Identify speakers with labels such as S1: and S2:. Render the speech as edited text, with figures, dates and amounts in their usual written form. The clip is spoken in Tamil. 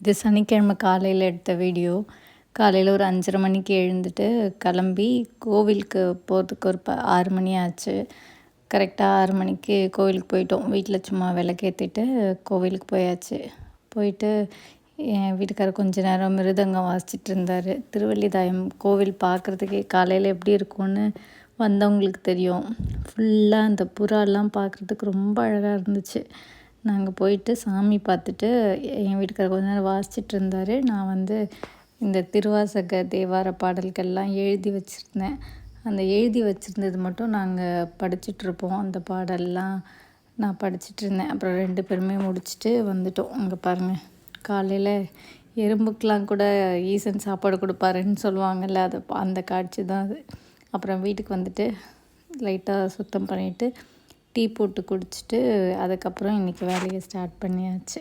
S1: இது சனிக்கிழமை காலையில் எடுத்த வீடியோ. காலையில் ஒரு 5:30 மணிக்கு எழுந்துட்டு கிளம்பி கோவிலுக்கு போகிறதுக்கு ஒரு 6 மணி ஆச்சு. கரெக்டாக 6 மணிக்கு கோவிலுக்கு போயிட்டோம். வீட்டில் சும்மா விளக்கேற்றிட்டு கோவிலுக்கு போயாச்சு. போயிட்டு என் வீட்டுக்காரர் கொஞ்ச நேரம் மிருதங்கம் வாசிச்சிட்டு இருந்தார். திருவல்லிதாயம் கோவில் பார்க்குறதுக்கே காலையில் எப்படி இருக்கும்னு வந்தவங்களுக்கு தெரியும். ஃபுல்லாக அந்த புறாலாம் பார்க்குறதுக்கு ரொம்ப அழகாக இருந்துச்சு. நாங்கள் போயிட்டு சாமி பார்த்துட்டு என் வீட்டுக்காரர் கொஞ்ச நேரம் வாசிச்சிட்டு இருந்தார். நான் இந்த திருவாசக தேவார பாடல்கள்லாம் எழுதி வச்சுருந்தேன். அந்த எழுதி வச்சுருந்தது மட்டும் நாங்கள் படிச்சுட்ருப்போம். அந்த பாடல்லாம் நான் படிச்சுட்ருந்தேன். அப்புறம் 2 பேருமே முடிச்சுட்டு வந்துட்டோம். அங்கே பாருங்கள், காலையில் எறும்புக்கெலாம் கூட ஈசன் சாப்பாடு கொடுப்பாருன்னு சொல்லுவாங்கள்ல, அந்த காட்சி தான் அது. அப்புறம் வீட்டுக்கு வந்துட்டு லைட்டாக சுத்தம் பண்ணிவிட்டு டீ போட்டு குடிச்சிட்டு அதுக்கப்புறம் இன்றைக்கி வேலையை ஸ்டார்ட் பண்ணியாச்சு.